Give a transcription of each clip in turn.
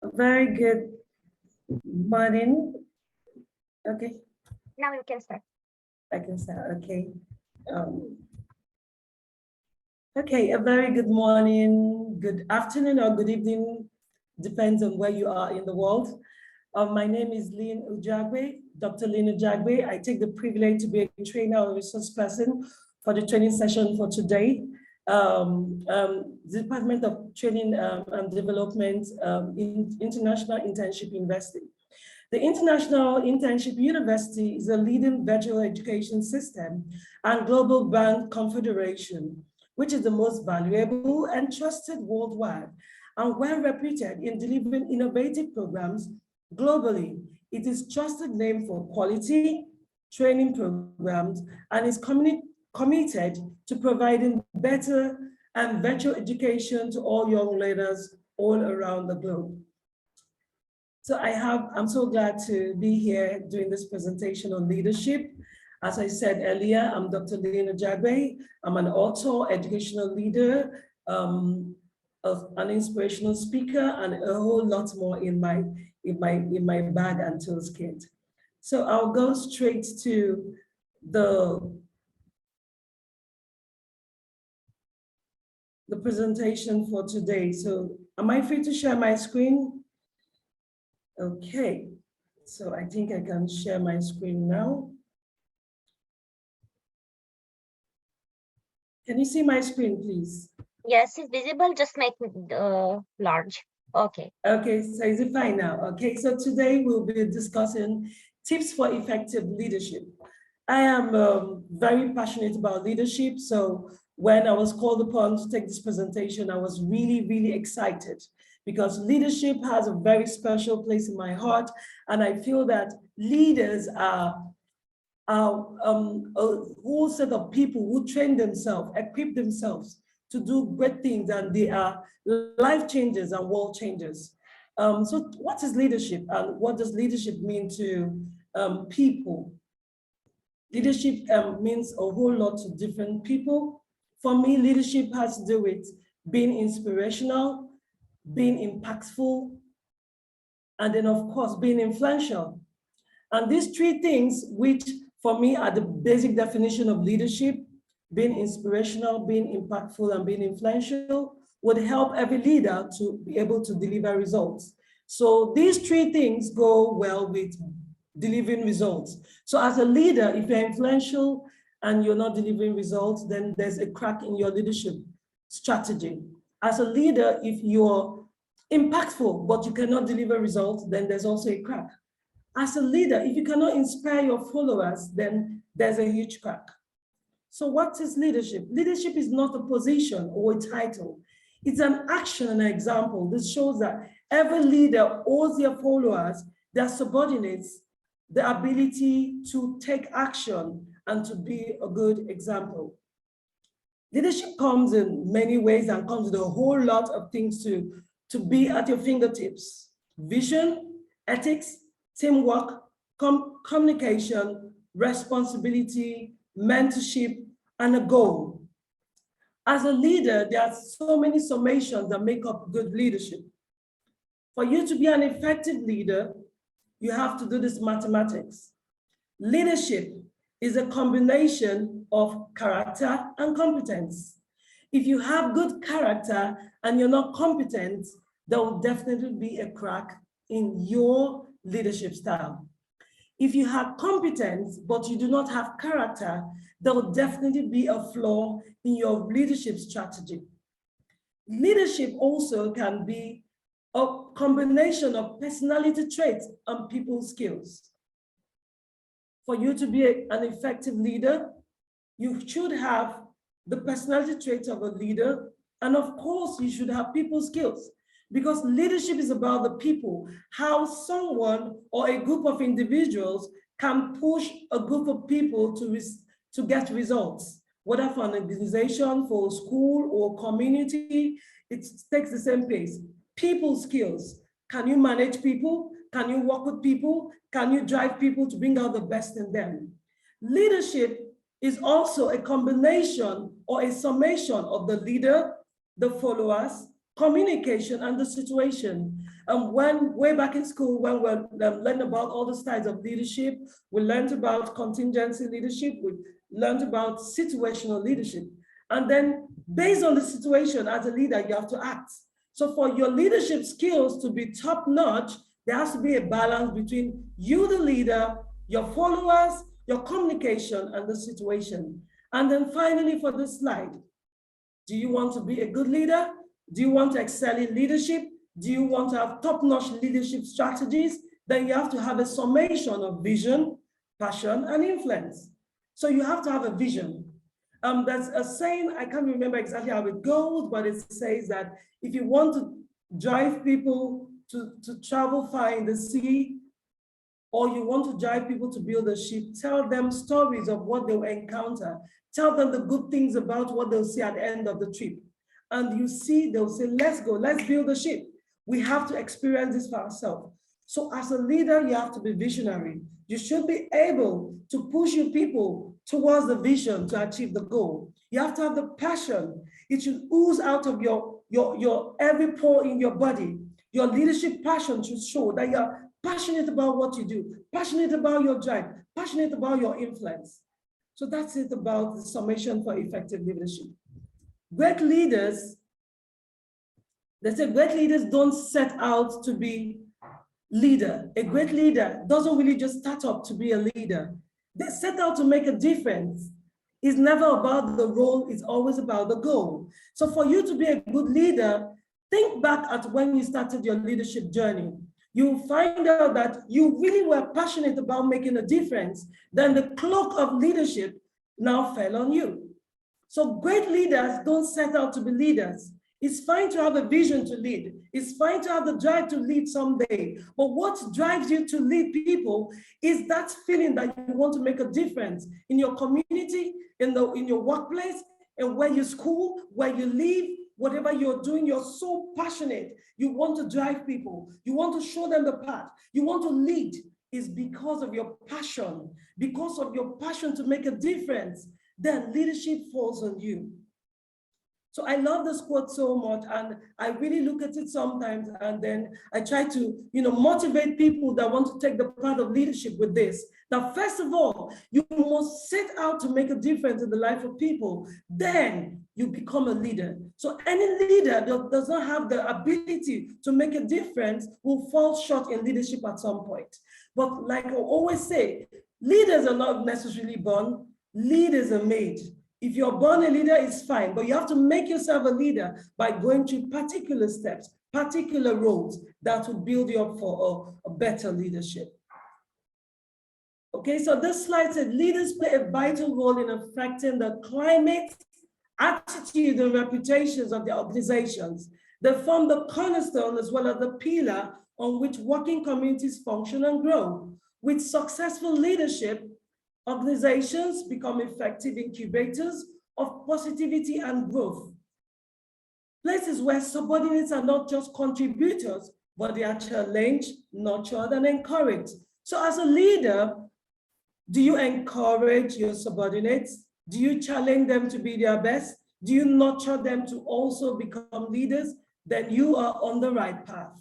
Very good morning. Okay. Now you can start. I can start. Okay. Um, okay. A very good morning, good afternoon, or good evening, depends on where you are in the world. My name is Lynn Ujiagbe, Dr. Lynn Ujiagbe. I take the privilege to be a trainer or resource person for the training session for today. The Department of Training and Development, International Internship University. The International Internship University is a leading virtual education system and global brand confederation, which is the most valuable and trusted worldwide and well reputed in delivering innovative programs globally. It is trusted name for quality training programs and is committed to providing better and virtual education to all young learners all around the globe. So I'm so glad to be here doing this presentation on leadership. As I said earlier, I'm Dr. Lynn Ujiagbe. I'm an author, educational leader, an inspirational speaker, and a whole lot more in my bag and toolkit. So I'll go straight to the presentation for today. So am I free to share my screen? Okay, so I think I can share my screen now. Can you see my screen, please? Yes, it's visible. Just make it large. Okay. Okay, so is it fine now? Okay, so today we'll be discussing tips for effective leadership. I am very passionate about leadership. So when I was called upon to take this presentation, I was really, really excited because leadership has a very special place in my heart. And I feel that leaders are a whole set of people who train themselves, equip themselves to do great things, and they are life changers and world changers. So what is leadership and what does leadership mean to people? Leadership means a whole lot to different people. For me, leadership has to do with being inspirational, being impactful, and then of course, being influential. And these three things, which for me are the basic definition of leadership, being inspirational, being impactful, and being influential, would help every leader to be able to deliver results. So these three things go well with delivering results. So as a leader, if you're influential and you're not delivering results, then there's a crack in your leadership strategy. As a leader, if you're impactful, but you cannot deliver results, then there's also a crack. As a leader, if you cannot inspire your followers, then there's a huge crack. So what is leadership? Leadership is not a position or a title. It's an action and an example. This shows that every leader owes their followers, their subordinates, the ability to take action and to be a good example. Leadership comes in many ways and comes with a whole lot of things to be at your fingertips. Vision, ethics, teamwork, communication, responsibility, mentorship, and a goal. As a leader, there are so many summations that make up good leadership. For you to be an effective leader, you have to do this mathematics. Leadership is a combination of character and competence. If you have good character and you're not competent, there will definitely be a crack in your leadership style. If you have competence, but you do not have character, there will definitely be a flaw in your leadership strategy. Leadership also can be a combination of personality traits and people skills. For you to be an effective leader, you should have the personality traits of a leader, and of course, you should have people skills. Because leadership is about the people, how someone or a group of individuals can push a group of people to get results, whether for an organization, for a school or community, it takes the same pace. People skills. Can you manage people? Can you work with people? Can you drive people to bring out the best in them? Leadership is also a combination or a summation of the leader, the followers, communication, and the situation. When way back in school, when we learned about all the styles of leadership, we learned about contingency leadership, we learned about situational leadership. And then based on the situation as a leader, you have to act. So for your leadership skills to be top notch, there has to be a balance between you, the leader, your followers, your communication, and the situation. And then finally for this slide, do you want to be a good leader? Do you want to excel in leadership? Do you want to have top-notch leadership strategies? Then you have to have a summation of vision, passion, and influence. So you have to have a vision. There's a saying, I can't remember exactly how it goes, but it says that if you want to drive people to travel far in the sea, or you want to drive people to build a ship, tell them stories of what they'll encounter. Tell them the good things about what they'll see at the end of the trip. And you see, they'll say, let's go, let's build a ship. We have to experience this for ourselves. So as a leader, you have to be visionary. You should be able to push your people towards the vision to achieve the goal. You have to have the passion. It should ooze out of your every pore in your body. Your leadership passion should show that you're passionate about what you do, passionate about your drive, passionate about your influence. So that's it about the summation for effective leadership. Great leaders, they say great leaders don't set out to be leader. A great leader doesn't really just start up to be a leader. They set out to make a difference. It's never about the role, it's always about the goal. So for you to be a good leader, think back at when you started your leadership journey. You'll find out that you really were passionate about making a difference. Then the cloak of leadership now fell on you. So great leaders don't set out to be leaders. It's fine to have a vision to lead. It's fine to have the drive to lead someday. But what drives you to lead people is that feeling that you want to make a difference in your community, in your workplace, and where you school, where you live, whatever you're doing, you're so passionate. You want to drive people. You want to show them the path. You want to lead. It's because of your passion, because of your passion to make a difference. Then leadership falls on you. So I love this quote so much, and I really look at it sometimes, and then I try to, motivate people that want to take the path of leadership with this. Now, first of all, you must set out to make a difference in the life of people. Then you become a leader. So any leader that does not have the ability to make a difference will fall short in leadership at some point. But like I always say, leaders are not necessarily born, leaders are made. If you're born a leader, it's fine, but you have to make yourself a leader by going through particular steps, particular roles that will build you up for a better leadership. Okay, so this slide said leaders play a vital role in affecting the climate, attitude, and reputations of their organizations. They form the cornerstone as well as the pillar on which working communities function and grow. With successful leadership, organizations become effective incubators of positivity and growth. Places where subordinates are not just contributors, but they are challenged, nurtured, and encouraged. So as a leader, do you encourage your subordinates? Do you challenge them to be their best? Do you nurture them to also become leaders? Then you are on the right path.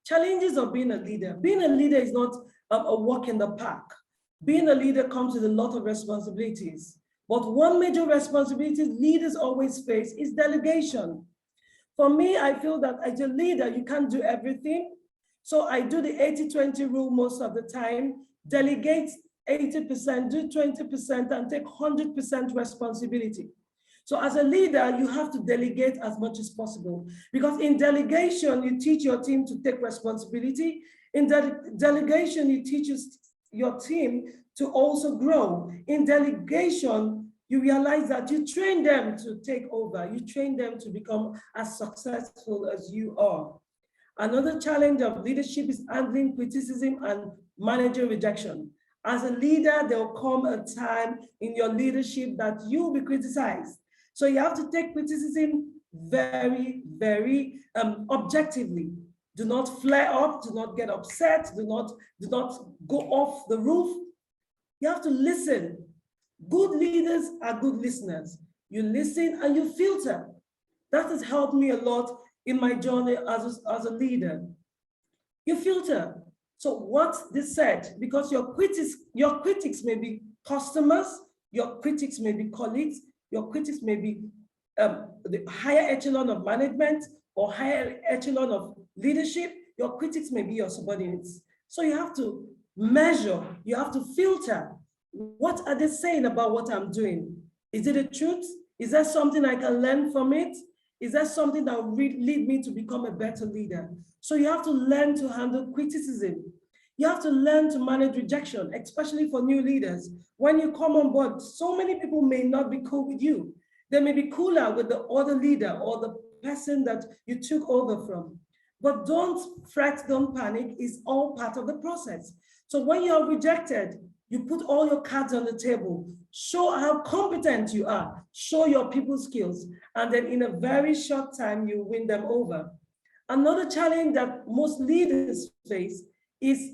Challenges of being a leader. Being a leader is not a walk in the park. Being a leader comes with a lot of responsibilities. But one major responsibility leaders always face is delegation. For me, I feel that as a leader, you can't do everything. So I do the 80-20 rule most of the time, delegate 80%, do 20%, and take 100% responsibility. So as a leader, you have to delegate as much as possible, because in delegation, you teach your team to take responsibility. In delegation, you teach your team to also grow. In delegation, you realize that you train them to take over. You train them to become as successful as you are. Another challenge of leadership is handling criticism and managing rejection. As a leader, there will come a time in your leadership that you will be criticized. So you have to take criticism very, very objectively. Do not flare up, do not get upset, do not go off the roof. You have to listen. Good leaders are good listeners. You listen and you filter. That has helped me a lot in my journey as a leader? You filter. So what they said, because your critics may be customers, your critics may be colleagues, your critics may be the higher echelon of management or higher echelon of leadership, your critics may be your subordinates. So you have to measure, you have to filter. What are they saying about what I'm doing? Is it the truth? Is there something I can learn from it? Is that something that will lead me to become a better leader? So you have to learn to handle criticism. You have to learn to manage rejection, especially for new leaders. When you come on board, so many people may not be cool with you. They may be cooler with the other leader or the person that you took over from. But don't fret, don't panic, it's all part of the process. So when you're rejected, you put all your cards on the table, show how competent you are, show your people skills, and then in a very short time, you win them over. Another challenge that most leaders face is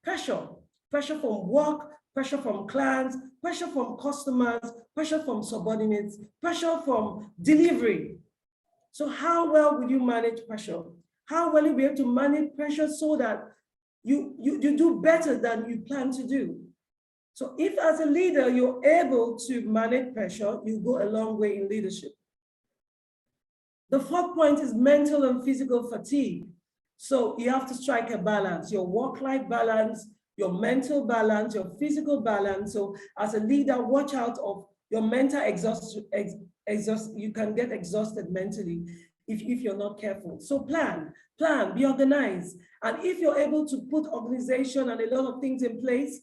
pressure. Pressure from work, pressure from clients, pressure from customers, pressure from subordinates, pressure from delivery. So how well will you manage pressure? How will you be able to manage pressure so that you do better than you plan to do? So if as a leader, you're able to manage pressure, you go a long way in leadership. The fourth point is mental and physical fatigue. So you have to strike a balance, your work-life balance, your mental balance, your physical balance. So as a leader, watch out of your mental exhaustion. You can get exhausted mentally if you're not careful. So plan, be organized. And if you're able to put organization and a lot of things in place,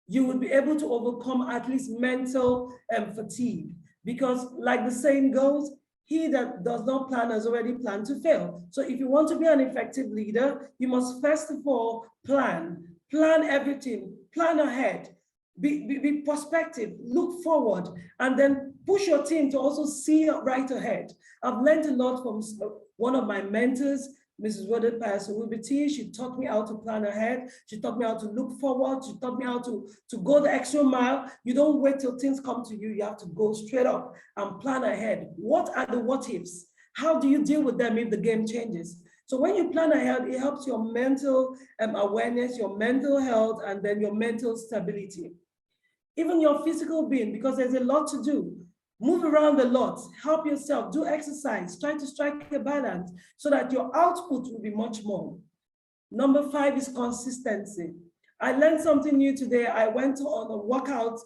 you will be able to overcome at least mental fatigue. Because like the saying goes, he that does not plan has already planned to fail. So if you want to be an effective leader, you must first of all plan everything, plan ahead, be prospective, look forward, and then push your team to also see right ahead. I've learned a lot from one of my mentors, Mrs. Rhoda Pius-Owubiti. She taught me how to plan ahead. She taught me how to look forward. She taught me how to go the extra mile. You don't wait till things come to you. You have to go straight up and plan ahead. What are the what ifs? How do you deal with them if the game changes? So when you plan ahead, it helps your mental awareness, your mental health, and then your mental stability. Even your physical being, because there's a lot to do. Move around a lot, help yourself, do exercise, try to strike a balance so that your output will be much more. Number 5 is consistency. I learned something new today. I went on a workout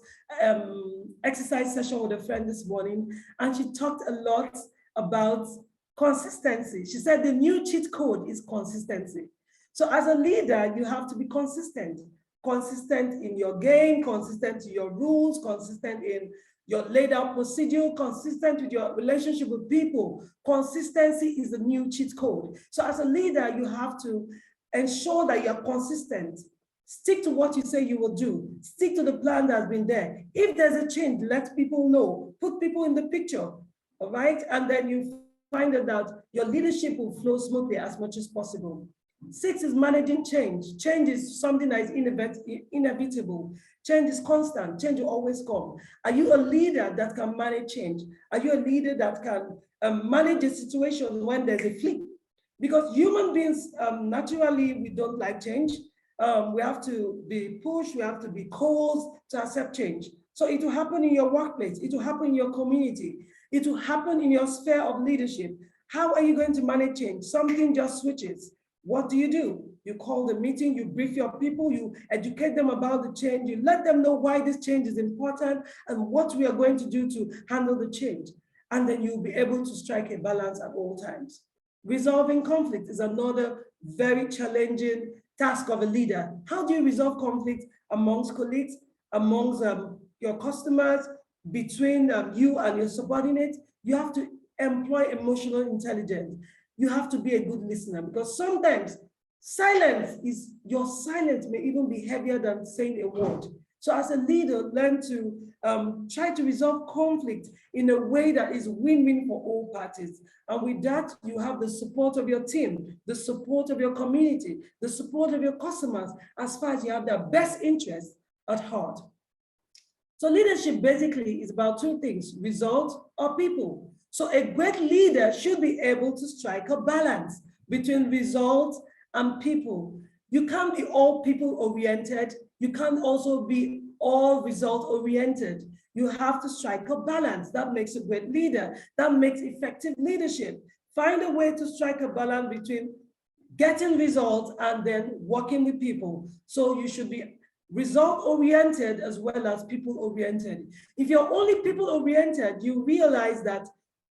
exercise session with a friend this morning, and she talked a lot about consistency. She said the new cheat code is consistency. So as a leader, you have to be consistent. Consistent in your game, consistent in your rules, consistent in your laid out procedure, consistent with your relationship with people. Consistency is the new cheat code. So as a leader, you have to ensure that you're consistent. Stick to what you say you will do. Stick to the plan that's been there. If there's a change, let people know. Put people in the picture, all right? And then you find that your leadership will flow smoothly as much as possible. 6 is managing change. Change is something that is inevitable. Change is constant. Change will always come. Are you a leader that can manage change? Are you a leader that can manage a situation when there's a flip? Because human beings, naturally, we don't like change. We have to be pushed. We have to be caused to accept change. So it will happen in your workplace. It will happen in your community. It will happen in your sphere of leadership. How are you going to manage change? Something just switches. What do? You call the meeting, you brief your people, you educate them about the change, you let them know why this change is important and what we are going to do to handle the change. And then you'll be able to strike a balance at all times. Resolving conflict is another very challenging task of a leader. How do you resolve conflict amongst colleagues, amongst your customers, between you and your subordinates? You have to employ emotional intelligence. You have to be a good listener, because sometimes your silence may even be heavier than saying a word. So as a leader, learn to try to resolve conflict in a way that is win-win for all parties. And with that, you have the support of your team, the support of your community, the support of your customers, as far as you have their best interest at heart. So leadership basically is about 2 things: result or people. So a great leader should be able to strike a balance between results and people. You can't be all people oriented. You can't also be all result oriented. You have to strike a balance. That makes a great leader. That makes effective leadership. Find a way to strike a balance between getting results and then working with people. So you should be result oriented as well as people oriented. If you're only people oriented, you realize that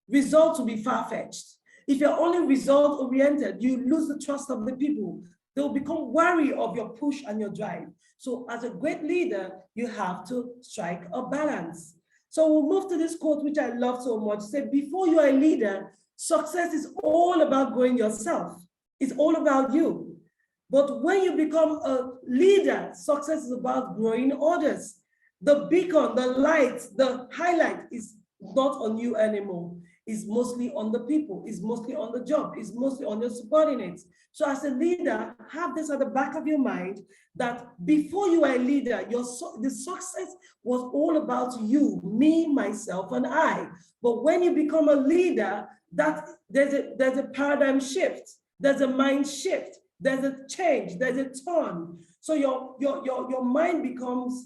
results will be far-fetched. If you're only result oriented, you lose the trust of the people. They'll become wary of your push and your drive. So as a great leader, you have to strike a balance. So we'll move to this quote, which I love so much. It said, before you are a leader, success is all about growing yourself. It's all about you. But when you become a leader, success is about growing others. The beacon, the light, the highlight is not on you anymore. It's mostly on the people, it's mostly on the job, it's mostly on your subordinates. So as a leader, have this at the back of your mind that before you are a leader, the success was all about you, me, myself, and I. But when you become a leader, that there's a paradigm shift, there's a mind shift, there's a change, there's a turn. So your mind becomes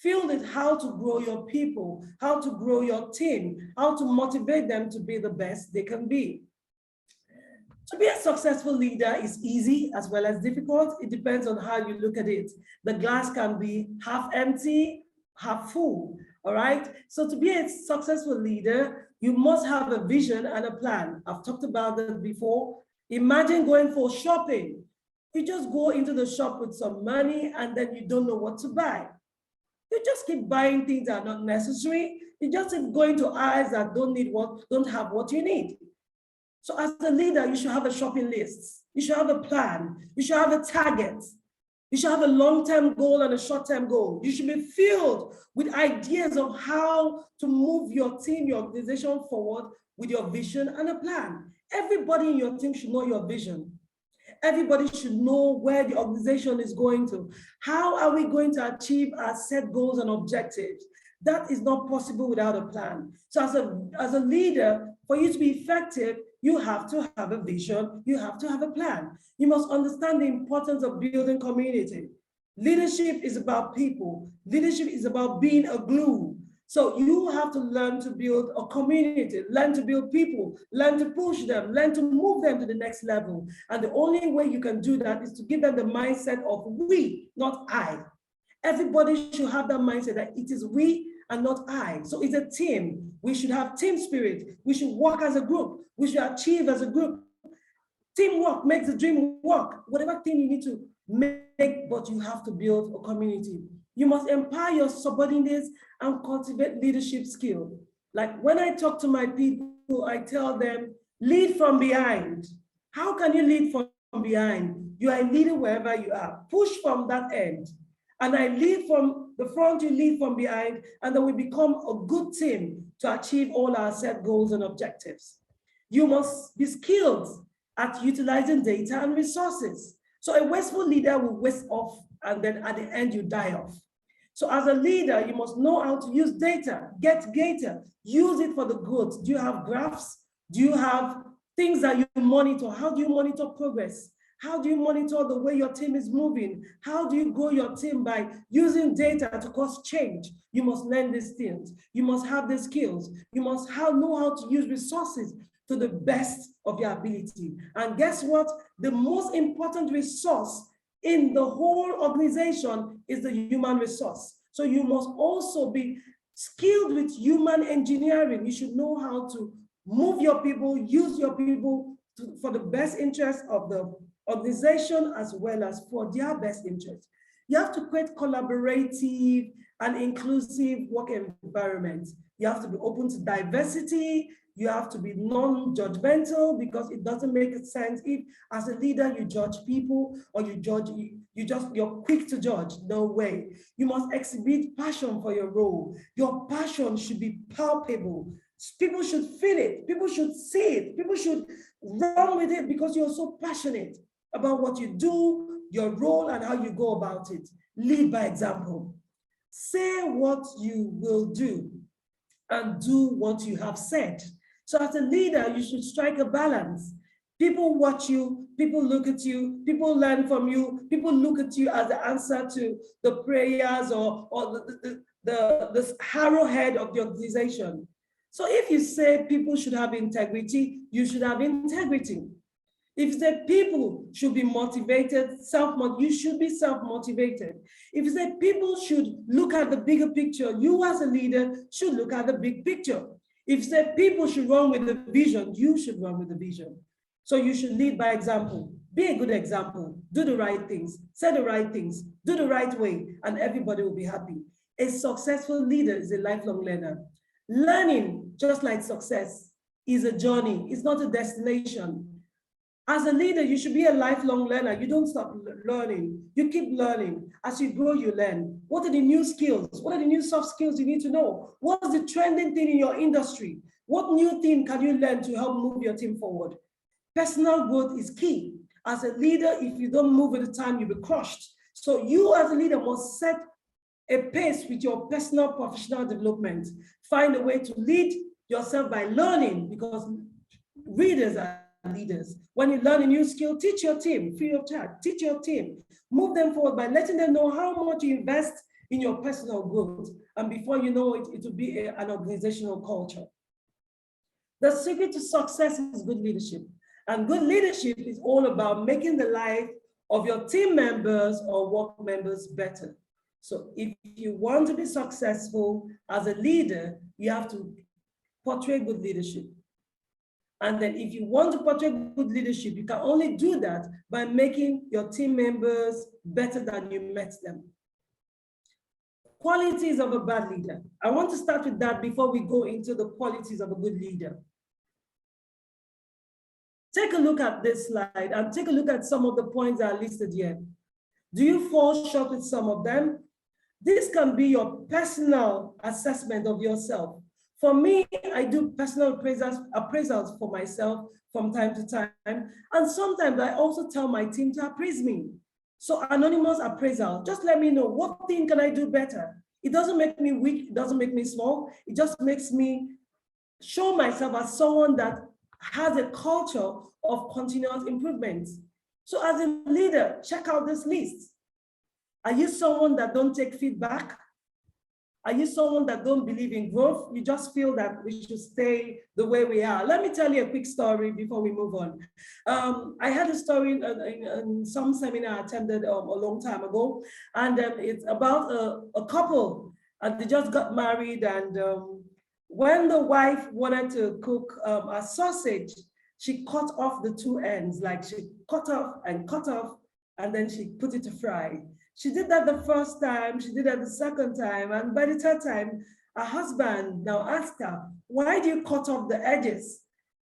filled with how to grow your people, how to grow your team, how to motivate them to be the best they can be. To be a successful leader is easy as well as difficult. It depends on how you look at it. The glass can be half empty, half full, all right? So to be a successful leader, you must have a vision and a plan. I've talked about that before. Imagine going for shopping. You just go into the shop with some money and then you don't know what to buy. You just keep buying things that are not necessary. You just keep going to aisles that don't have what you need. So as a leader, you should have a shopping list. You should have a plan. You should have a target. You should have a long-term goal and a short-term goal. You should be filled with ideas of how to move your team, your organization forward with your vision and a plan. Everybody in your team should know your vision. Everybody should know where the organization is going to. How are we going to achieve our set goals and objectives? That is not possible without a plan. So as a leader, for you to be effective, you have to have a vision, you have to have a plan. You must understand the importance of building community. Leadership is about people. Leadership is about being a glue. So you have to learn to build a community, learn to build people, learn to push them, learn to move them to the next level. And the only way you can do that is to give them the mindset of we, not I. Everybody should have that mindset that it is we and not I. So it's a team. We should have team spirit. We should work as a group. We should achieve as a group. Teamwork makes the dream work. Whatever thing you need to make, but you have to build a community. You must empower your subordinates and cultivate leadership skill. Like when I talk to my people, I tell them, lead from behind. How can you lead from behind? You are a leader wherever you are. Push from that end. And I lead from the front, you lead from behind, and then we become a good team to achieve all our set goals and objectives. You must be skilled at utilizing data and resources. So a wasteful leader will waste off, and then at the end you die off. So as a leader, you must know how to use data, get data, use it for the good. Do you have graphs? Do you have things that you monitor? How do you monitor progress? How do you monitor the way your team is moving? How do you grow your team by using data to cause change? You must learn these things. You must have the skills. You must know how to use resources to the best of your ability. And guess what? The most important resource in the whole organization is the human resource. So you must also be skilled with human engineering. You should know how to move your people, use your people for the best interest of the organization as well as for their best interest. You have to create collaborative and inclusive work environments. You have to be open to diversity. You have to be non-judgmental, because it doesn't make sense if, as a leader, you judge people or you're quick to judge. No way. You must exhibit passion for your role. Your passion should be palpable. People should feel it. People should see it. People should run with it because you're so passionate about what you do, your role, and how you go about it. Lead by example. Say what you will do and do what you have said. So as a leader, you should strike a balance. People watch you, people look at you, people learn from you, people look at you as the answer to the prayers or the arrowhead of the organization. So if you say people should have integrity, you should have integrity. If you say people should be motivated, you should be self-motivated. If you say people should look at the bigger picture, you as a leader should look at the big picture. If you say people should run with the vision, you should run with the vision. So you should lead by example. Be a good example. Do the right things. Say the right things. Do the right way, and everybody will be happy. A successful leader is a lifelong learner. Learning, just like success, is a journey. It's not a destination. As a leader, you should be a lifelong learner. You don't stop learning. You keep learning. As you grow, you learn. What are the new skills? What are the new soft skills you need to know? What's the trending thing in your industry? What new thing can you learn to help move your team forward? Personal growth is key. As a leader, if you don't move with the time, you'll be crushed. So you as a leader must set a pace with your personal professional development. Find a way to lead yourself by learning, because readers are leaders. When you learn a new skill, teach your team, free of charge, teach your team. Move them forward by letting them know how much you invest in your personal growth. And before you know it, it will be an organizational culture. The secret to success is good leadership. And good leadership is all about making the life of your team members or work members better. So if you want to be successful as a leader, you have to portray good leadership. And then if you want to portray good leadership, you can only do that by making your team members better than you met them. Qualities of a bad leader. I want to start with that before we go into the qualities of a good leader. Take a look at this slide and take a look at some of the points that are listed here. Do you fall short with some of them? This can be your personal assessment of yourself. For me, I do personal appraisals for myself from time to time. And sometimes I also tell my team to appraise me. So anonymous appraisal, just let me know what thing can I do better. It doesn't make me weak, it doesn't make me small. It just makes me show myself as someone that has a culture of continuous improvement. So as a leader, check out this list. Are you someone that don't take feedback? Are you someone that don't believe in growth? You just feel that we should stay the way we are. Let me tell you a quick story before we move on. I had a story in some seminar I attended a long time ago, and it's about a couple, and they just got married, and when the wife wanted to cook a sausage, she cut off the two ends, like she cut off, and then she put it to fry. She did that the first time, she did that the second time, and by the third time, her husband now asked her, why do you cut off the edges?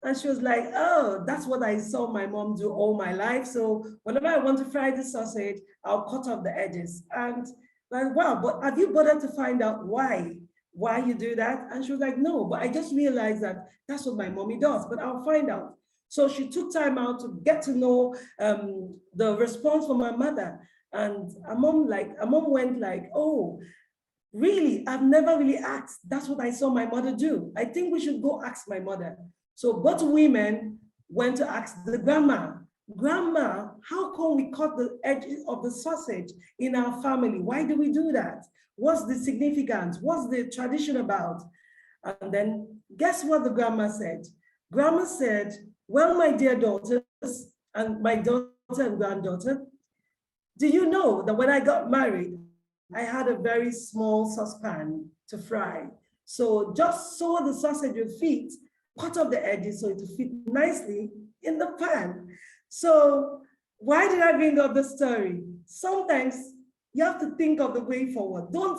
And she was like, oh, that's what I saw my mom do all my life. So whenever I want to fry the sausage, I'll cut off the edges. And like, wow, but have you bothered to find out why you do that? And she was like, no, but I just realized that that's what my mommy does, but I'll find out. So she took time out to get to know the response from my mother. And her mom went like, oh, really? I've never really asked. That's what I saw my mother do. I think we should go ask my mother. So both women went to ask the grandma. Grandma, how come we cut the edge of the sausage in our family? Why do we do that? What's the significance? What's the tradition about? And then guess what the grandma said? Grandma said, well, my dear daughters and my daughter and granddaughter, do you know that when I got married, I had a very small saucepan to fry. So just so the sausage would fit, cut off the edges so it would fit nicely in the pan. So why did I bring up the story? Sometimes you have to think of the way forward. Don't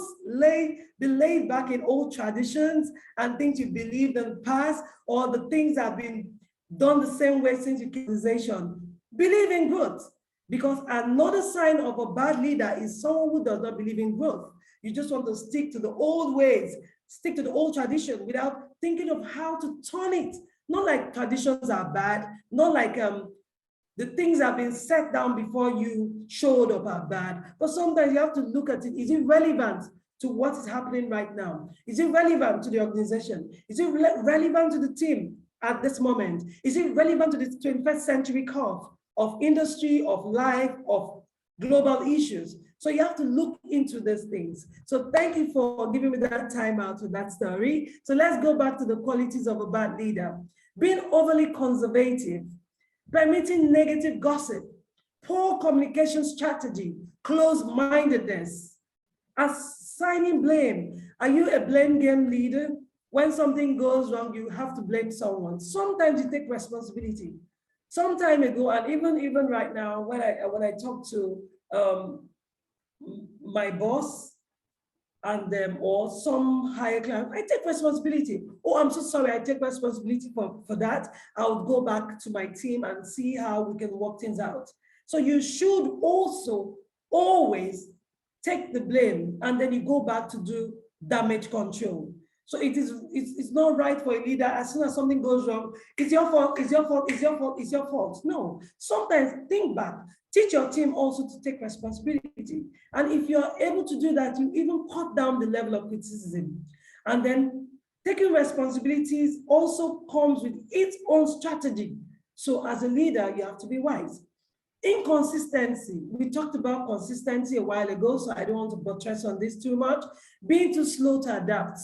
be laid back in old traditions and things you believed in the past, or the things that have been done the same way since you came to organization. Believe in growth. Because another sign of a bad leader is someone who does not believe in growth. You just want to stick to the old ways, stick to the old tradition without thinking of how to turn it. Not like traditions are bad, not like the things that have been set down before you showed up are bad. But sometimes you have to look at it. Is it relevant to what is happening right now? Is it relevant to the organization? Is it relevant to the team? at this moment? Is it relevant to the 21st century curve of industry, of life, of global issues? So you have to look into these things. So thank you for giving me that time out with that story. So let's go back to the qualities of a bad leader. Being overly conservative, permitting negative gossip, poor communication strategy, closed-mindedness, assigning blame. Are you a blame game leader? When something goes wrong, you have to blame someone. Sometimes you take responsibility. Some time ago, and even right now, when I talk to my boss and them or some higher client, I take responsibility. Oh, I'm so sorry, I take responsibility for that. I'll go back to my team and see how we can work things out. So you should also always take the blame and then you go back to do damage control. So it's not right for a leader, as soon as something goes wrong, it's your fault, it's your fault, it's your fault, it's your fault. No, sometimes think back, teach your team also to take responsibility. And if you're able to do that, you even cut down the level of criticism. And then taking responsibilities also comes with its own strategy. So as a leader, you have to be wise. Inconsistency, we talked about consistency a while ago, so I don't want to buttress on this too much. Being too slow to adapt.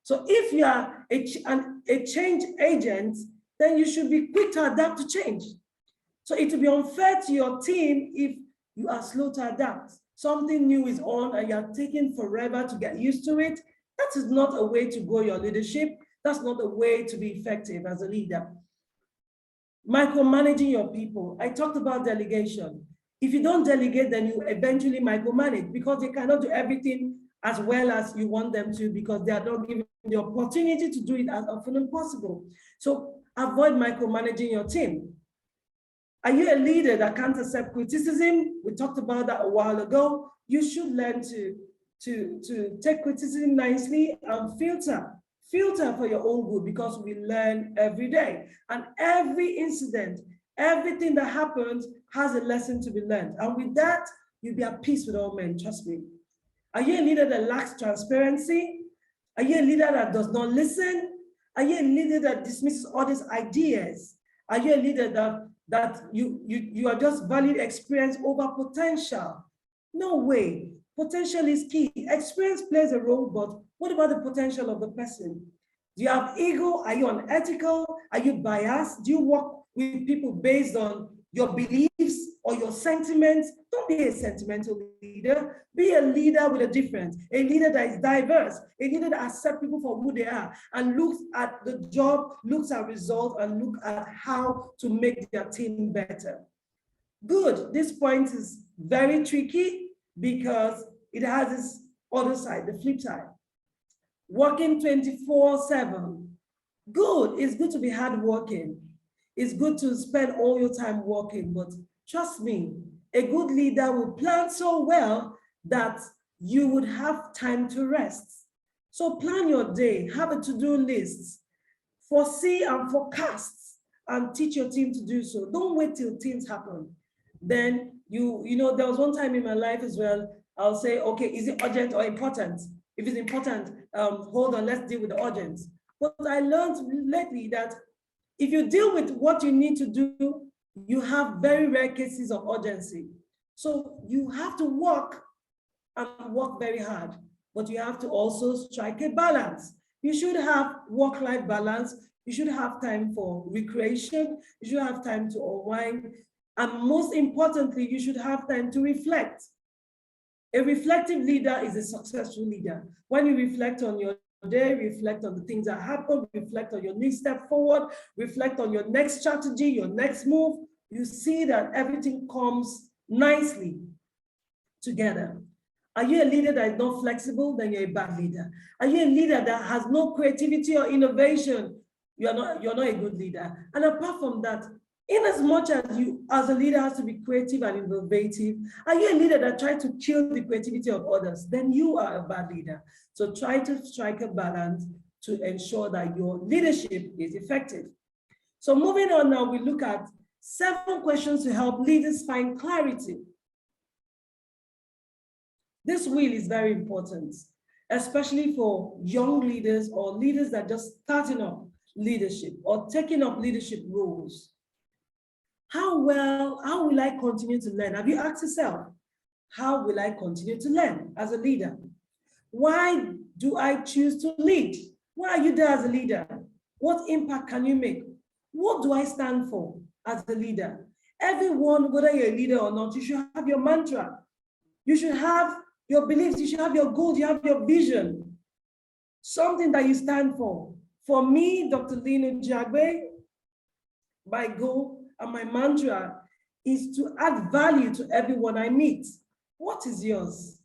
So if you are a change agent, then you should be quick to adapt to change. So it will be unfair to your team if you are slow to adapt. Something new is on and you're taking forever to get used to it. That is not a way to grow your leadership. That's not a way to be effective as a leader. Micromanaging your people. I talked about delegation. If you don't delegate, then you eventually micromanage because they cannot do everything as well as you want them to because they are not given the opportunity to do it as often as possible. So avoid micromanaging your team. Are you a leader that can't accept criticism? We talked about that a while ago. You should learn to take criticism nicely and filter for your own good because we learn every day. And every incident, everything that happens has a lesson to be learned. And with that, you'll be at peace with all men, trust me. Are you a leader that lacks transparency? Are you a leader that does not listen? Are you a leader that dismisses others' ideas? Are you a leader that you are just valuing experience over potential? No way. Potential is key. Experience plays a role, but what about the potential of the person? Do you have ego? Are you unethical? Are you biased? Do you work with people based on your beliefs or your sentiments? Don't be a sentimental leader. Be a leader with a difference, a leader that is diverse, a leader that accepts people for who they are and looks at the job, looks at results, and look at how to make their team better. Good. This point is very tricky because it has this other side, the flip side. Working 24/7. Good. It's good to be hardworking. It's good to spend all your time working, but trust me, a good leader will plan so well that you would have time to rest. So plan your day, have a to-do list, foresee and forecast, and teach your team to do so. Don't wait till things happen. Then you know, there was one time in my life as well, I'll say, okay, is it urgent or important? If it's important, hold on, let's deal with the urgent. But I learned lately that if you deal with what you need to do, you have very rare cases of urgency. So you have to work and work very hard, but you have to also strike a balance. You should have work-life balance. You should have time for recreation. You should have time to unwind. And most importantly, you should have time to reflect. A reflective leader is a successful leader. When you reflect on your day, reflect on the things that happen, reflect on your next step forward, reflect on your next strategy, your next move, you see that everything comes nicely together. Are you a leader that is not flexible? Then you're a bad leader. Are you a leader that has no creativity or innovation? You're not a good leader. And apart from that, in as much as you as a leader has to be creative and innovative, are you a leader that tries to kill the creativity of others? Then you are a bad leader. So try to strike a balance to ensure that your leadership is effective. So moving on now, we look at 7 questions to help leaders find clarity. This wheel is very important, especially for young leaders or leaders that are just starting up. leadership or taking up leadership roles? How will I continue to learn? Have you asked yourself, how will I continue to learn as a leader? Why do I choose to lead? Why are you there as a leader? What impact can you make? What do I stand for as a leader? Everyone, whether you're a leader or not, you should have your mantra. You should have your beliefs, you should have your goals, you have your vision, something that you stand for. For me, Dr. Lynn Ujiagbe, my goal and my mantra is to add value to everyone I meet. What is yours?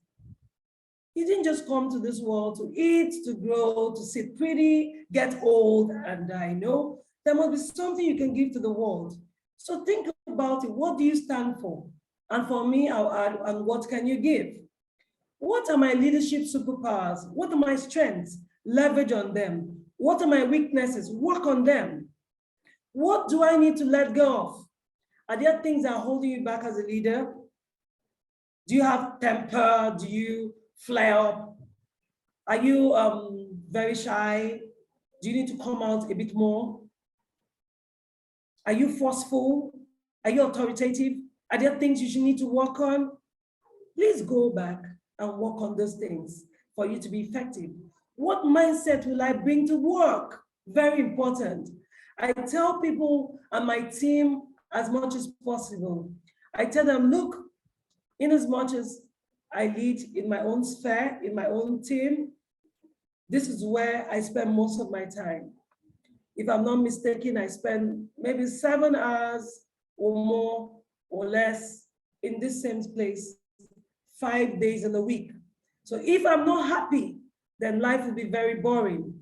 You didn't just come to this world to eat, to grow, to sit pretty, get old, and die. No, there must be something you can give to the world. So think about it. What do you stand for? And for me, I'll add, and what can you give? What are my leadership superpowers? What are my strengths? Leverage on them. What are my weaknesses? Work on them. What do I need to let go of? Are there things that are holding you back as a leader? Do you have temper? Do you flare up? Are you very shy? Do you need to come out a bit more? Are you forceful? Are you authoritative? Are there things you should need to work on? Please go back and work on those things for you to be effective. What mindset will I bring to work? Very important. I tell people and my team as much as possible. I tell them, look, in as much as I lead in my own sphere, in my own team, this is where I spend most of my time. If I'm not mistaken, I spend maybe 7 hours or more or less in this same place, 5 days in a week. So if I'm not happy, then life will be very boring.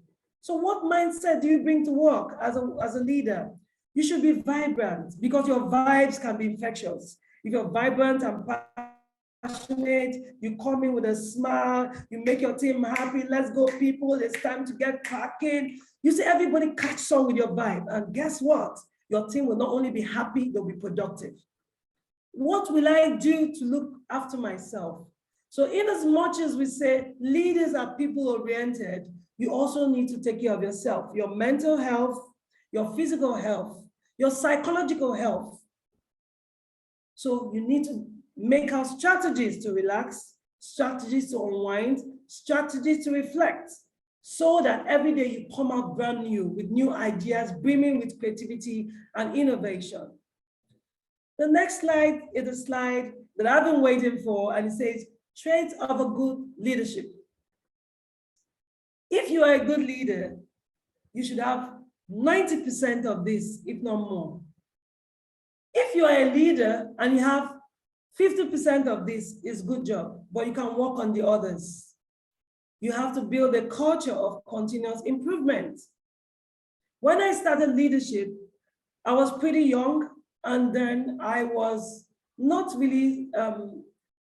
So what mindset do you bring to work as a leader? You should be vibrant because your vibes can be infectious. If you're vibrant and passionate, you come in with a smile, you make your team happy, let's go people, it's time to get cracking. You see everybody catch on with your vibe, and guess what? Your team will not only be happy, they'll be productive. What will I do to look after myself? So in as much as we say leaders are people-oriented, you also need to take care of yourself, your mental health, your physical health, your psychological health. So you need to make out strategies to relax, strategies to unwind, strategies to reflect, so that every day you come out brand new with new ideas, brimming with creativity and innovation. The next slide is a slide that I've been waiting for, and it says, traits of a good leadership. If you are a good leader, you should have 90% of this, if not more. If you are a leader and you have 50% of this, is good job, but you can work on the others. You have to build a culture of continuous improvement. When I started leadership, I was pretty young, and then I was not really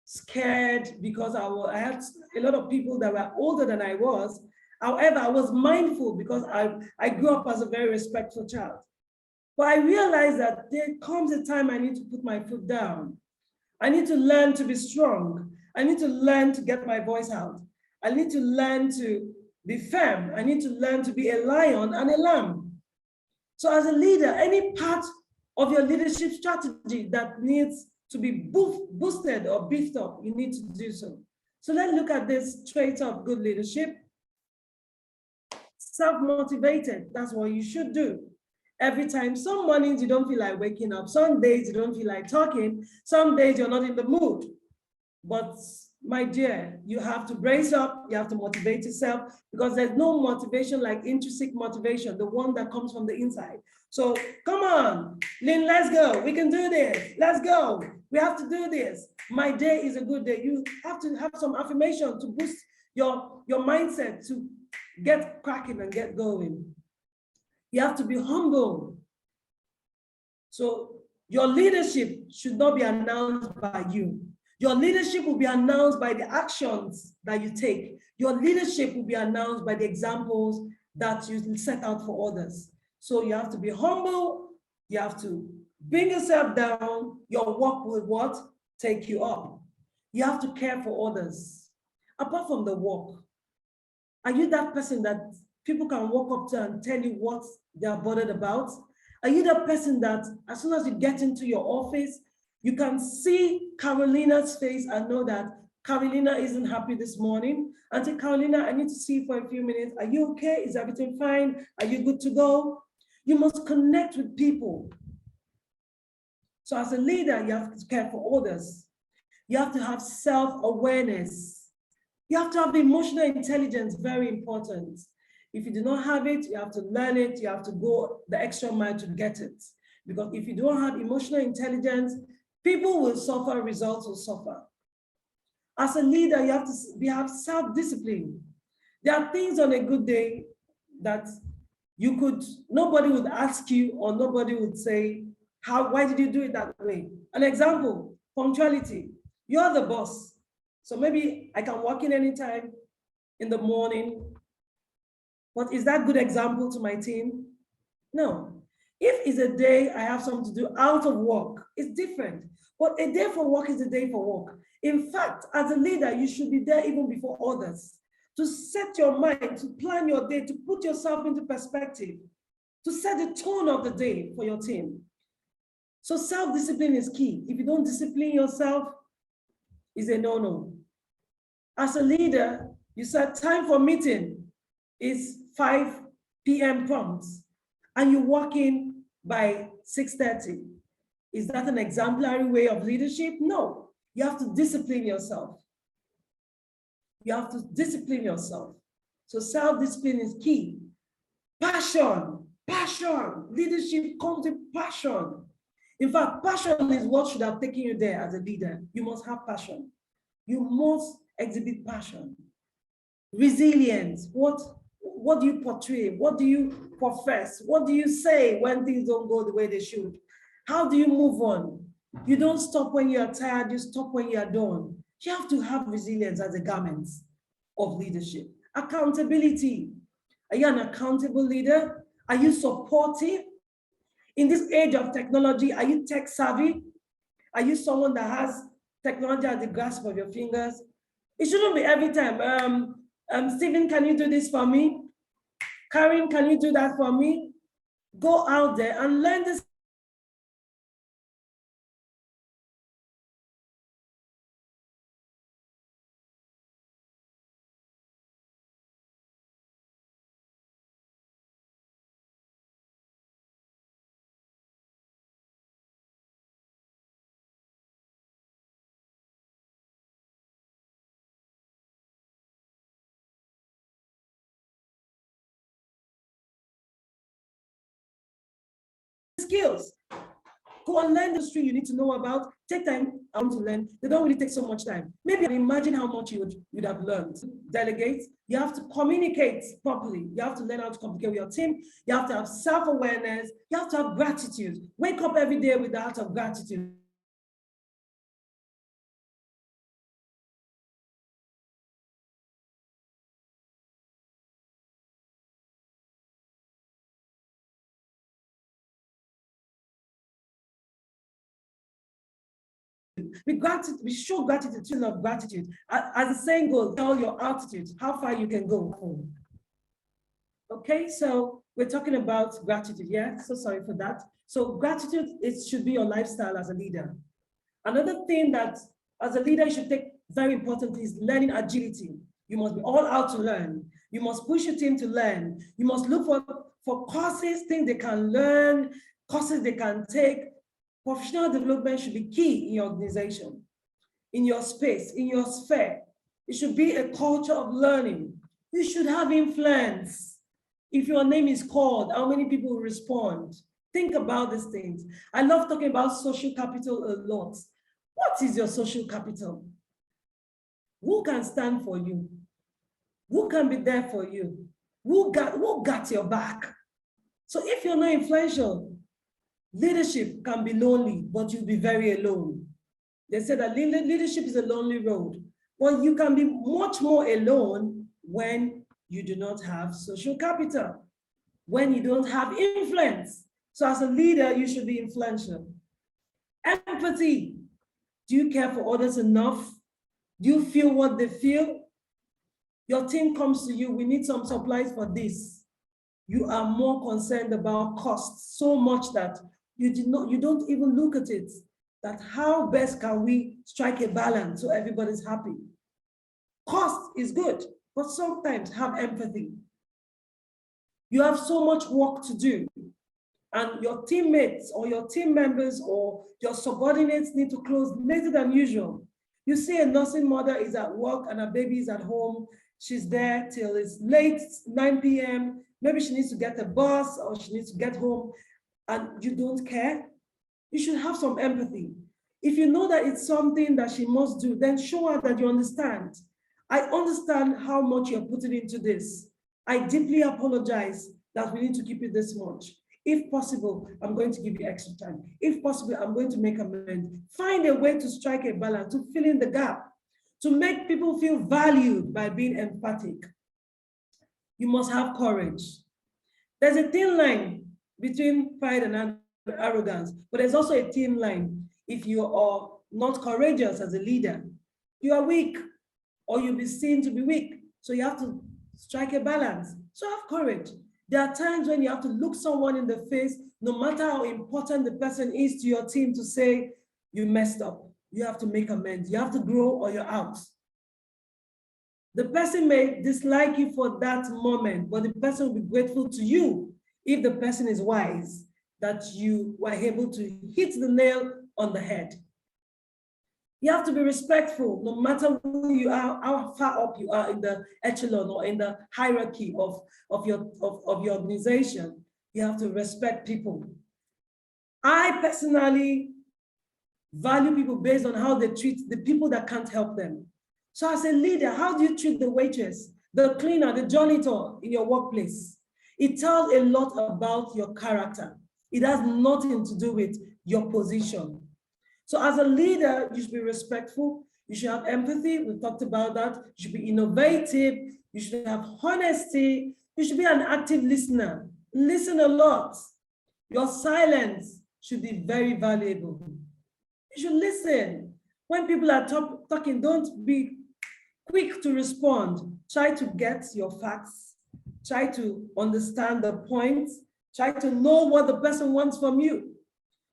scared because I had a lot of people that were older than I was. However, I was mindful because I grew up as a very respectful child. But I realized that there comes a time I need to put my foot down. I need to learn to be strong. I need to learn to get my voice out. I need to learn to be firm. I need to learn to be a lion and a lamb. So as a leader, any part of your leadership strategy that needs to be boosted or beefed up, you need to do so. So let's look at this trait of good leadership. Self-motivated, that's what you should do. Every time, some mornings you don't feel like waking up, some days you don't feel like talking, some days you're not in the mood. But my dear, you have to brace up, you have to motivate yourself, because there's no motivation like intrinsic motivation, the one that comes from the inside. So come on, Lynn, let's go. We can do this. Let's go. We have to do this. My day is a good day. You have to have some affirmation to boost your mindset to get cracking and get going. You have to be humble. So your leadership should not be announced by you. Your leadership will be announced by the actions that you take. Your leadership will be announced by the examples that you set out for others. So you have to be humble. You have to bring yourself down. Your work will what? Take you up. You have to care for others. Apart from the work, are you that person that people can walk up to and tell you what they're bothered about? Are you the person that as soon as you get into your office, you can see Carolina's face and know that Carolina isn't happy this morning? And say, Carolina, I need to see you for a few minutes. Are you okay? Is everything fine? Are you good to go? You must connect with people. So as a leader, you have to care for others. You have to have self-awareness. You have to have emotional intelligence, very important. If you do not have it, you have to learn it. You have to go the extra mile to get it. Because if you don't have emotional intelligence, people will suffer, results will suffer. As a leader, you have self-discipline. There are things on a good day that nobody would ask you or nobody would say, why did you do it that way? An example, punctuality. You're the boss. So maybe I can walk in anytime in the morning. But is that a good example to my team? No. If it's a day I have something to do out of work, it's different. But a day for work is a day for work. In fact, as a leader, you should be there even before others, to set your mind, to plan your day, to put yourself into perspective, to set the tone of the day for your team. So self-discipline is key. If you don't discipline yourself, it's a no-no. As a leader, you set time for meeting is 5 p.m. prompt, and you walk in by 6:30. Is that an exemplary way of leadership? No. You have to discipline yourself. You have to discipline yourself. So self-discipline is key. Passion. Leadership comes with passion. In fact, passion is what should have taken you there as a leader. You must have passion. You must exhibit passion. Resilience. What do you portray? What do you profess? What do you say when things don't go the way they should? How do you move on? You don't stop when you're tired, you stop when you're done. You have to have resilience as a garment of leadership. Accountability. Are you an accountable leader? Are you supportive? In this age of technology, are you tech savvy? Are you someone that has technology at the grasp of your fingers? It shouldn't be every time. Stephen, can you do this for me? Karen, can you do that for me? Go out there and learn this. Skills. Go and learn the industry you need to know about. Take time to learn. They don't really take so much time. Maybe imagine how much you would have learned. Delegate. You have to communicate properly. You have to learn how to communicate with your team. You have to have self-awareness. You have to have gratitude. Wake up every day with the heart of gratitude. We show gratitude, of gratitude. As the saying goes, tell your altitude, how far you can go. Okay, so we're talking about gratitude, yeah? So sorry for that. So gratitude, it should be your lifestyle as a leader. Another thing that as a leader you should take very importantly is learning agility. You must be all out to learn. You must push your team to learn. You must look for courses, things they can learn, courses they can take. Professional development should be key in your organization, in your space, in your sphere. It should be a culture of learning. You should have influence. If your name is called, how many people will respond? Think about these things. I love talking about social capital a lot. What is your social capital? Who can stand for you? Who can be there for you? Who got your back? So if you're not influential, leadership can be lonely, but you'll be very alone. They say that leadership is a lonely road. Well, you can be much more alone when you do not have social capital, when you don't have influence. So as a leader, you should be influential. Empathy. Do you care for others enough? Do you feel what they feel? Your team comes to you, we need some supplies for this. You are more concerned about costs so much that you don't even look at it, that how best can we strike a balance so everybody's happy. Cost is good, but sometimes have empathy. You have so much work to do, and your teammates or your team members or your subordinates need to close later than usual. You see a nursing mother is at work and her baby is at home. She's there till it's late, 9 p.m. Maybe she needs to get a bus or she needs to get home, and you don't care. You should have some empathy. If you know that it's something that she must do, then show her that you understand. I understand how much you're putting into this. I deeply apologize that we need to keep it this much. If possible, I'm going to give you extra time. If possible, I'm going to make amends. Find a way to strike a balance, to fill in the gap, to make people feel valued by being emphatic. You must have courage. There's a thin line between pride and arrogance, but there's also a thin line. If you are not courageous as a leader, you are weak, or you'll be seen to be weak. So you have to strike a balance. So have courage. There are times when you have to look someone in the face, no matter how important the person is to your team, to say, you messed up. You have to make amends. You have to grow or you're out. The person may dislike you for that moment, but the person will be grateful to you if the person is wise, that you were able to hit the nail on the head. You have to be respectful, no matter who you are, how far up you are in the echelon or in the hierarchy of your organization. You have to respect people. I personally value people based on how they treat the people that can't help them. So as a leader, how do you treat the waitress, the cleaner, the janitor in your workplace? It tells a lot about your character. It has nothing to do with your position. So as a leader, you should be respectful. You should have empathy. We talked about that. You should be innovative. You should have honesty. You should be an active listener. Listen a lot. Your silence should be very valuable. You should listen. When people are talking, don't be quick to respond. Try to get your facts. Try to understand the points. Try to know what the person wants from you.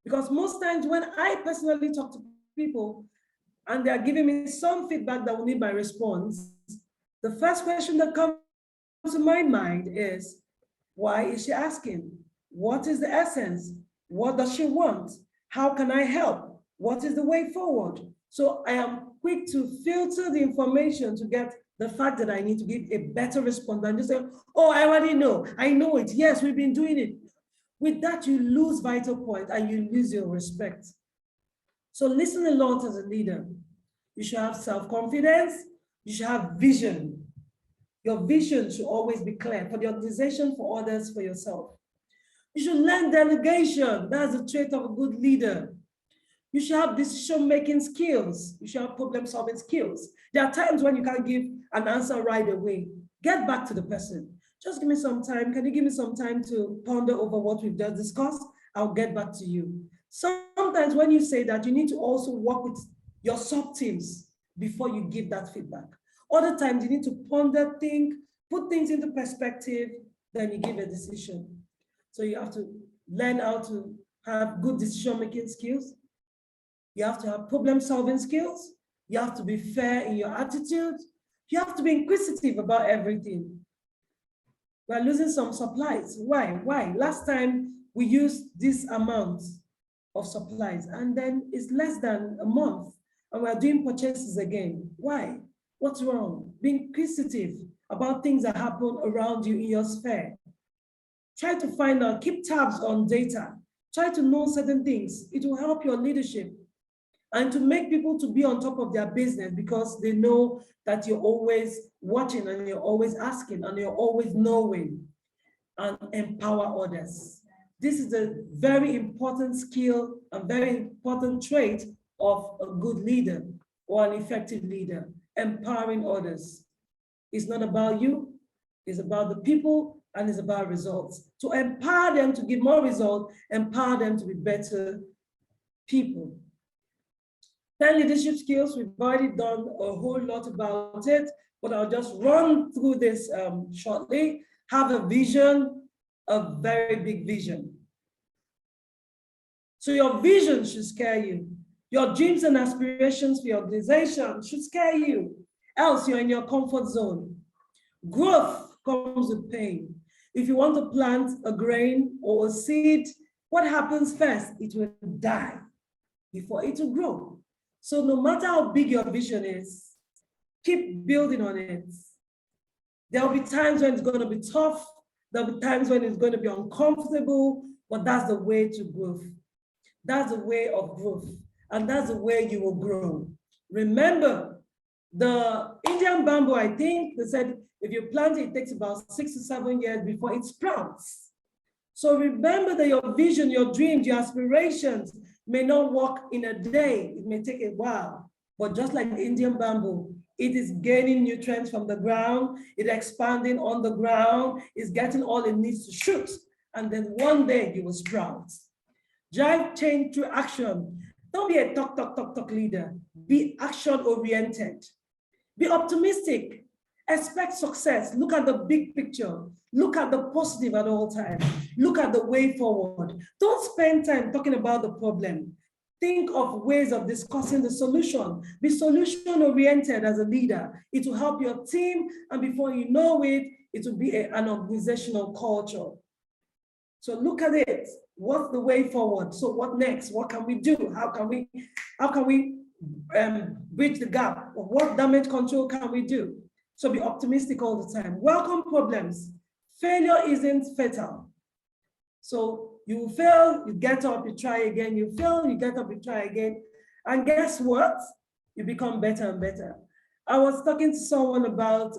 Because most times when I personally talk to people and they are giving me some feedback that will need my response, the first question that comes to my mind is, why is she asking? What is the essence? What does she want? How can I help? What is the way forward? So I am quick to filter the information to get the fact that I need to give a better response than just say, oh, I already know. I know it. Yes, we've been doing it. With that, you lose vital point and you lose your respect. So listen a lot as a leader. You should have self-confidence. You should have vision. Your vision should always be clear for the organization, for others, for yourself. You should learn delegation. That's a trait of a good leader. You should have decision-making skills. You should have problem-solving skills. There are times when you can't give an answer right away. Get back to the person. Just give me some time. Can you give me some time to ponder over what we've just discussed? I'll get back to you. Sometimes when you say that, you need to also work with your sub-teams before you give that feedback. Other times you need to ponder, think, put things into perspective, then you give a decision. So you have to learn how to have good decision-making skills. You have to have problem-solving skills. You have to be fair in your attitude. You have to be inquisitive about everything. We're losing some supplies. Why? Last time we used this amount of supplies and then it's less than a month and we're doing purchases again. Why? What's wrong? Be inquisitive about things that happen around you in your sphere. Try to find out, keep tabs on data. Try to know certain things. It will help your leadership and to make people to be on top of their business because they know that you're always watching and you're always asking and you're always knowing, and empower others. This is a very important skill, a very important trait of a good leader or an effective leader, empowering others. It's not about you, it's about the people and it's about results. To empower them to give more results, empower them to be better people. 10 leadership skills, we've already done a whole lot about it. but I'll just run through this shortly. Have a vision, a very big vision. So your vision should scare you. Your dreams and aspirations for your organization should scare you. Else you're in your comfort zone. Growth comes with pain. If you want to plant a grain or a seed, what happens first? It will die before it will grow. So no matter how big your vision is, keep building on it. There'll be times when it's going to be tough. There'll be times when it's going to be uncomfortable, but that's the way to growth. That's the way of growth. And that's the way you will grow. Remember, the Indian bamboo, I think they said, if you plant it, it takes about 6 to 7 years before it sprouts. So remember that your vision, your dreams, your aspirations may not work in a day. It may take a while. But just like the Indian bamboo, it is gaining nutrients from the ground, it's expanding on the ground, it's getting all it needs to shoot. And then one day you will sprout. Drive change through action. Don't be a talk leader. Be action-oriented. Be optimistic. Expect success. Look at the big picture. Look at the positive at all times. Look at the way forward. Don't spend time talking about the problem. Think of ways of discussing the solution. Be solution-oriented as a leader. It will help your team, and before you know it, it will be an organizational culture. So look at it. What's the way forward? So what next? What can we do? How can we bridge the gap? What damage control can we do? So be optimistic all the time. Welcome problems. Failure isn't fatal. So you fail, you get up, you try again. You fail, you get up, you try again. And guess what? You become better and better. I was talking to someone about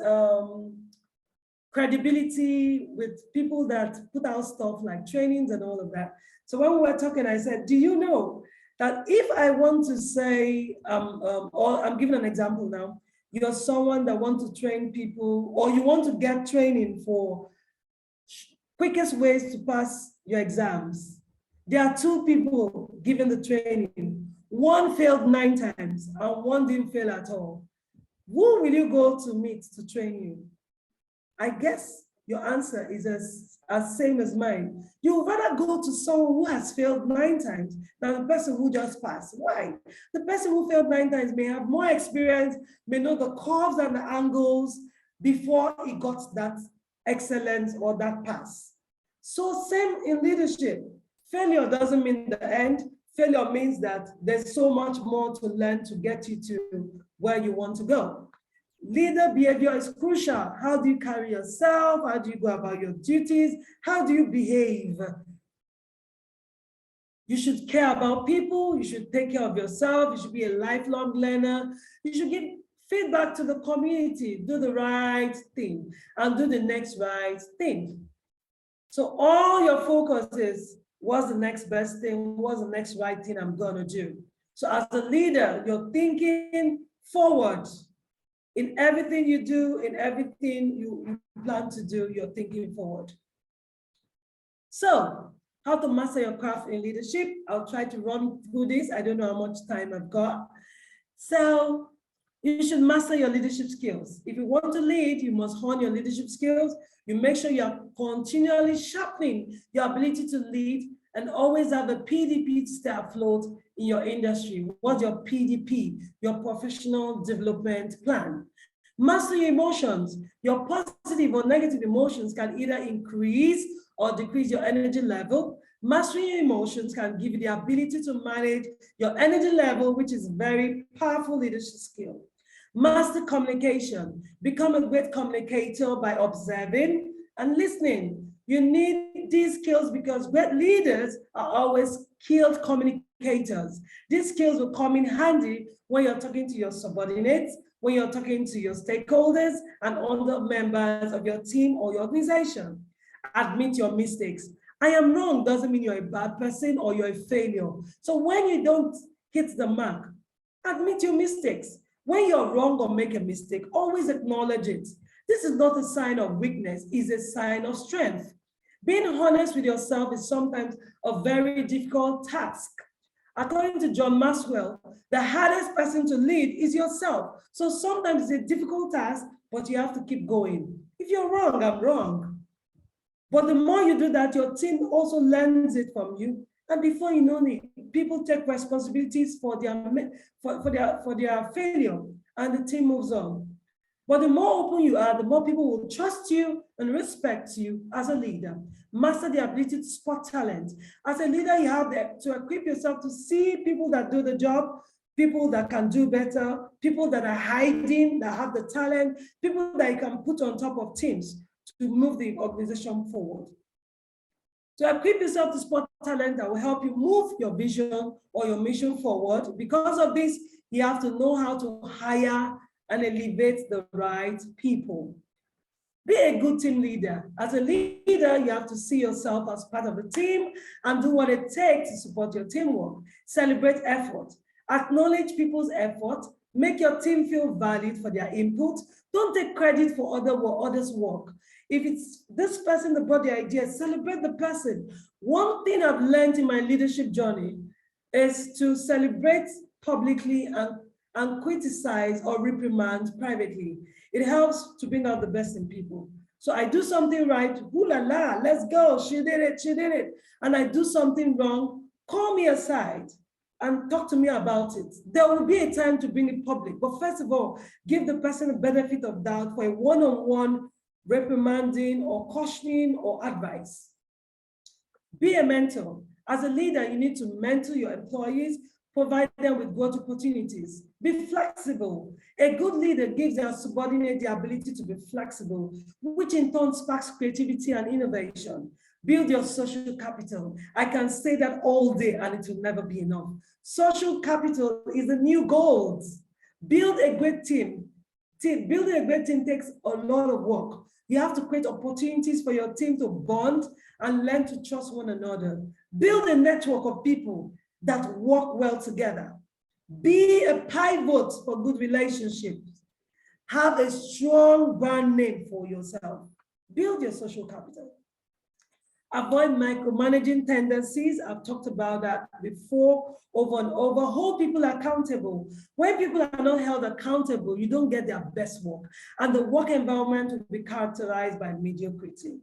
credibility with people that put out stuff like trainings and all of that. So when we were talking, I said, do you know that if I want to say, or I'm giving an example now, you're someone that wants to train people, or you want to get training for quickest ways to pass your exams. There are 2 people giving the training. One failed 9 times and one didn't fail at all. Who will you go to meet to train you? I guess your answer is as same as mine. You would rather go to someone who has failed 9 times than the person who just passed. Why? The person who failed 9 times may have more experience, may know the curves and the angles before he got that excellence or that pass. So same in leadership. Failure doesn't mean the end. Failure means that there's so much more to learn to get you to where you want to go. Leader behavior is crucial. How do you carry yourself? How do you go about your duties? How do you behave? You should care about people. You should take care of yourself. You should be a lifelong learner. You should give feedback to the community. Do the right thing and do the next right thing. So all your focus is, what's the next best thing? What's the next right thing I'm gonna do? So as a leader, you're thinking forward. In everything you do, in everything you plan to do, you're thinking forward. So, how to master your craft in leadership? I'll try to run through this. I don't know how much time I've got. So, you should master your leadership skills. If you want to lead, you must hone your leadership skills. You make sure you are continually sharpening your ability to lead and always have a PDP to stay afloat in your industry. What's your PDP? Your professional development plan. Master your emotions. Your positive or negative emotions can either increase or decrease your energy level. Mastering your emotions can give you the ability to manage your energy level, which is a very powerful leadership skill. Master communication. Become a great communicator by observing and listening. You need these skills because great leaders are always skilled communicators. These skills will come in handy when you're talking to your subordinates, when you're talking to your stakeholders and other members of your team or your organization. Admit your mistakes. I am wrong doesn't mean you're a bad person or you're a failure. So when you don't hit the mark, admit your mistakes. When you're wrong or make a mistake, always acknowledge it. This is not a sign of weakness, it's a sign of strength. Being honest with yourself is sometimes a very difficult task. According to John Maxwell, the hardest person to lead is yourself. So sometimes it's a difficult task, but you have to keep going. If you're wrong, I'm wrong. But the more you do that, your team also learns it from you. And before you know it, people take responsibilities for their failure, and the team moves on. But the more open you are, the more people will trust you and respect you as a leader. Master the ability to spot talent. As a leader, you have to equip yourself to see people that do the job, people that can do better, people that are hiding, that have the talent, people that you can put on top of teams to move the organization forward. To equip yourself to spot talent that will help you move your vision or your mission forward. Because of this, you have to know how to hire and elevate the right people. Be a good team leader. As a leader, you have to see yourself as part of a team and do what it takes to support your teamwork. Celebrate effort. Acknowledge people's effort. Make your team feel valued for their input. Don't take credit for others' work. If it's this person that brought the idea, celebrate the person. One thing I've learned in my leadership journey is to celebrate publicly and criticize or reprimand privately. It helps to bring out the best in people. So I do something right, ooh la la, let's go, she did it. And I do something wrong, call me aside and talk to me about it. There will be a time to bring it public, but first of all, give the person the benefit of doubt for a one-on-one reprimanding or cautioning or advice. Be a mentor. As a leader, you need to mentor your employees, provide them with growth opportunities. Be flexible. A good leader gives their subordinate the ability to be flexible, which in turn sparks creativity and innovation. Build your social capital. I can say that all day and it will never be enough. Social capital is the new gold. Build a great team. Building a great team takes a lot of work. You have to create opportunities for your team to bond and learn to trust one another. Build a network of people that work well together. Be a pivot for good relationships. Have a strong brand name for yourself. Build your social capital. Avoid micromanaging tendencies. I've talked about that before, over and over. Hold people accountable. When people are not held accountable, you don't get their best work. And the work environment will be characterized by mediocrity.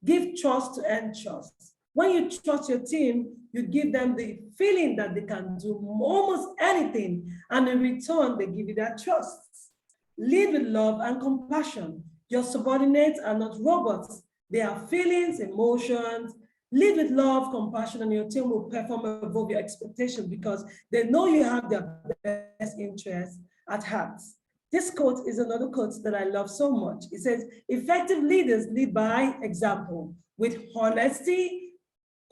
Give trust to earn trust. When you trust your team, you give them the feeling that they can do almost anything, and in return, they give you that trust. Lead with love and compassion. Your subordinates are not robots. They have feelings, emotions. Lead with love, compassion, and your team will perform above your expectations because they know you have their best interests at heart. This quote is another quote that I love so much. It says, effective leaders lead by example with honesty,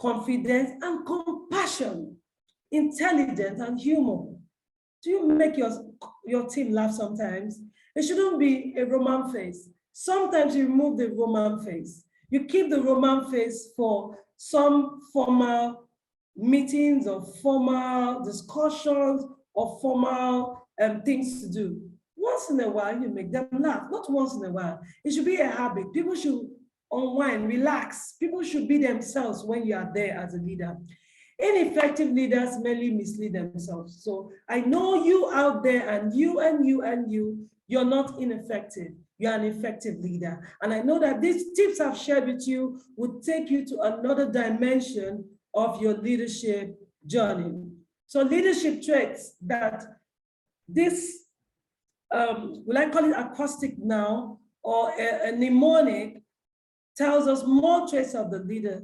confidence, and compassion, intelligence, and humor. Do you make your team laugh sometimes? It shouldn't be a Roman face. Sometimes you remove the Roman face. You keep the Roman face for some formal meetings or formal discussions or formal things to do. Once in a while, you make them laugh. Not once in a while. It should be a habit. People should unwind, relax. People should be themselves when you are there as a leader. Ineffective leaders merely mislead themselves. So I know you out there and you're not ineffective. You're an effective leader. And I know that these tips I've shared with you would take you to another dimension of your leadership journey. So leadership traits that this, will I call it acoustic now, or a mnemonic, tells us more traits of the leader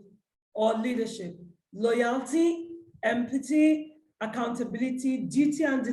or leadership: loyalty, empathy, accountability, duty and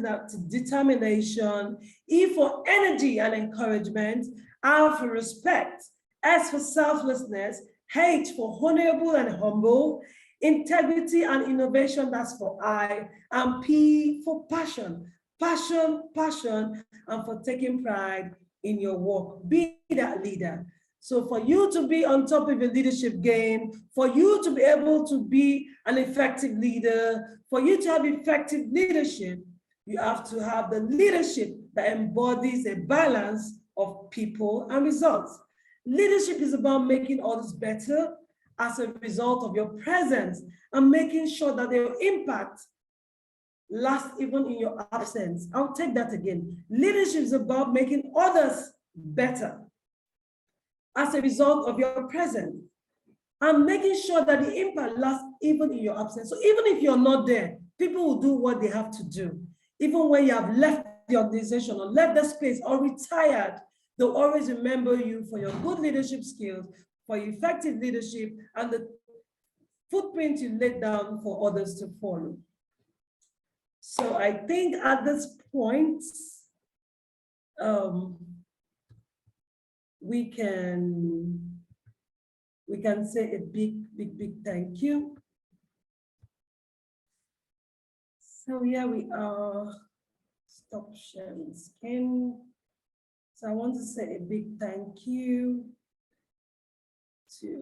determination, E for energy and encouragement, R for respect, S for selflessness, H for honorable and humble, integrity and innovation, that's for I, and P for passion, and for taking pride in your work. Be that leader. So for you to be on top of your leadership game, for you to be able to be an effective leader, for you to have effective leadership, you have to have the leadership that embodies a balance of people and results. Leadership is about making others better as a result of your presence and making sure that their impact last even in your absence. I'll take that again. Leadership is about making others better as a result of your presence and making sure that the impact lasts even in your absence. So even if you're not there, people will do what they have to do. Even when you have left the organization or left the space or retired, they'll always remember you for your good leadership skills, for your effective leadership, and the footprint you laid down for others to follow. So I think at this point, we can say a big thank you. So here we are. Stop sharing screen. So I want to say a big thank you to,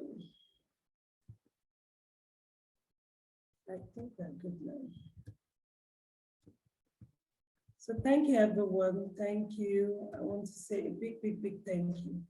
I think they're good now. So thank you, everyone. Thank you. I want to say a big thank you.